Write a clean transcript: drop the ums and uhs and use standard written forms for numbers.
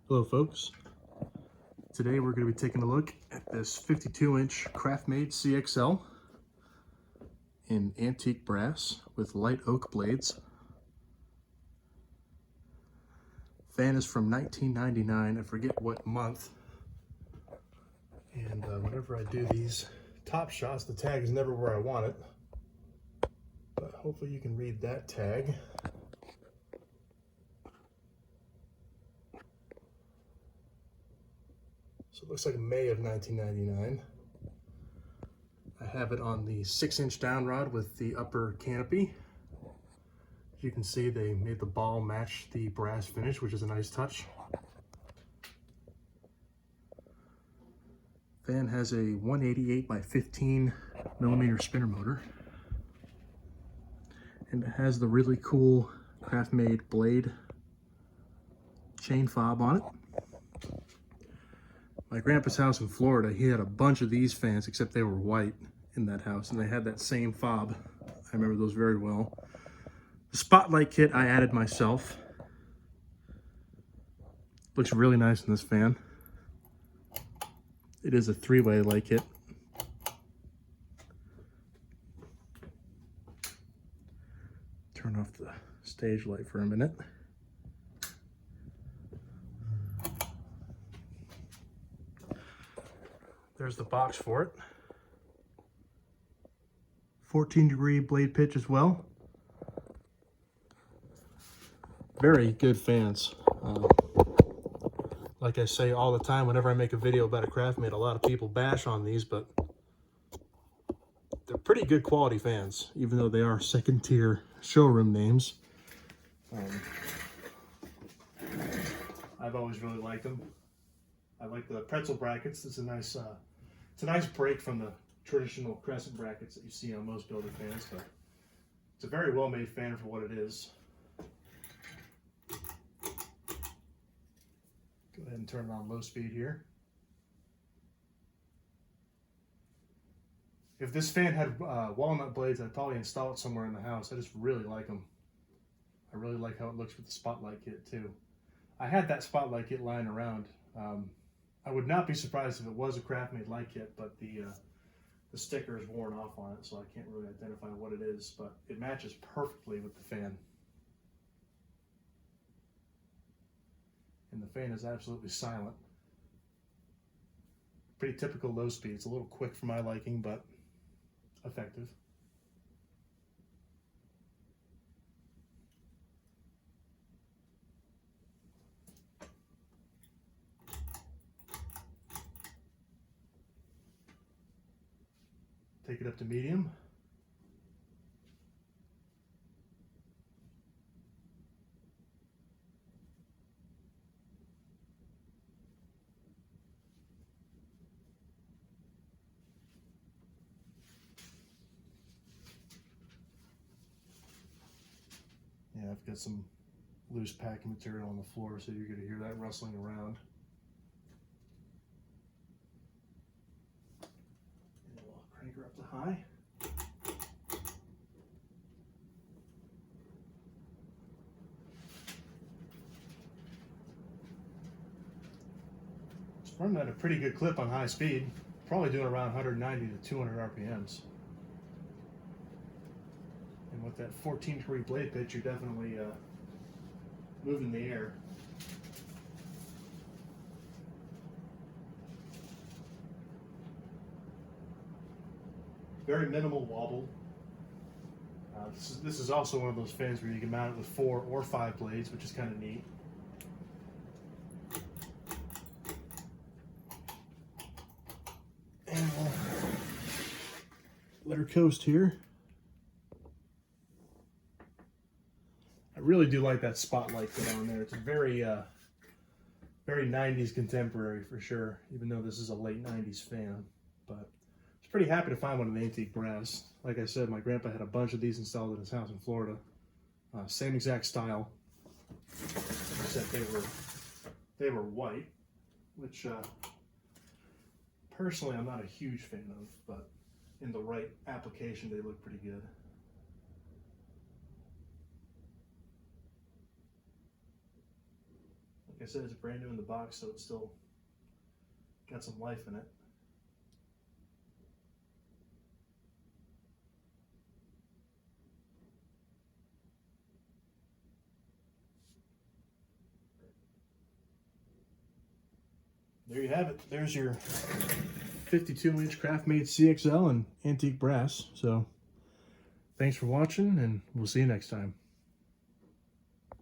Hello folks, today we're going to be taking a look at this 52-inch Craftmade CXL in antique brass with light oak blades. Fan is from 1999, I forget what month, and whenever I do these top shots the tag is never where I want it, but hopefully you can read that tag. So it looks like May of 1999. I have it on the 6-inch down rod with the upper canopy. As you can see, they made the ball match the brass finish, which is a nice touch. Fan has a 188 by 15 millimeter spinner motor. And it has the really cool Craftmade blade chain fob on it. My grandpa's house in Florida, he had a bunch of these fans, except they were white in that house, and they had that same fob. I remember those very well. The spotlight kit I added myself. Looks really nice in this fan. It is a 3-way light kit. Turn off the stage light for a minute. There's the box for it. 14-degree blade pitch as well. Very good fans. Like I say all the time, whenever I make a video about a Craftmade, a lot of people bash on these, but they're pretty good quality fans, even though they are second-tier showroom names. I've always really liked them. I like the pretzel brackets. It's a nice break from the traditional crescent brackets that you see on most builder fans, but it's a very well-made fan for what it is. Go ahead and turn it on low speed here. If this fan had walnut blades, I'd probably install it somewhere in the house. I just really like them. I really like how it looks with the spotlight kit too. I had that spotlight kit lying around. I would not be surprised if it was a Craftmade light kit, but the sticker is worn off on it, so I can't really identify what it is, but it matches perfectly with the fan. And the fan is absolutely silent. Pretty typical low speed. It's a little quick for my liking, but effective. Take it up to medium. Yeah, I've got some loose packing material on the floor, so you're going to hear that rustling around. And we'll crank her up to high. It's running at a pretty good clip on high speed, probably doing around 190 to 200 RPMs. And with that 14-degree blade pitch, you're definitely moving the air. Very minimal wobble. This is also one of those fans where you can mount it with 4 or 5 blades, which is kind of neat. And we'll let her coast here. I really do like that spotlight kit on there. It's a very 90s contemporary for sure, even though this is a late 90s fan. But I was pretty happy to find one in antique brass. Like I said, my grandpa had a bunch of these installed in his house in Florida. Same exact style, except they were white, which personally I'm not a huge fan of, but in the right application they look pretty good. Like I said, it's brand new in the box, so it's still got some life in it. There you have it. There's your 52-inch Craftmade CXL and antique brass. So thanks for watching, and we'll see you next time.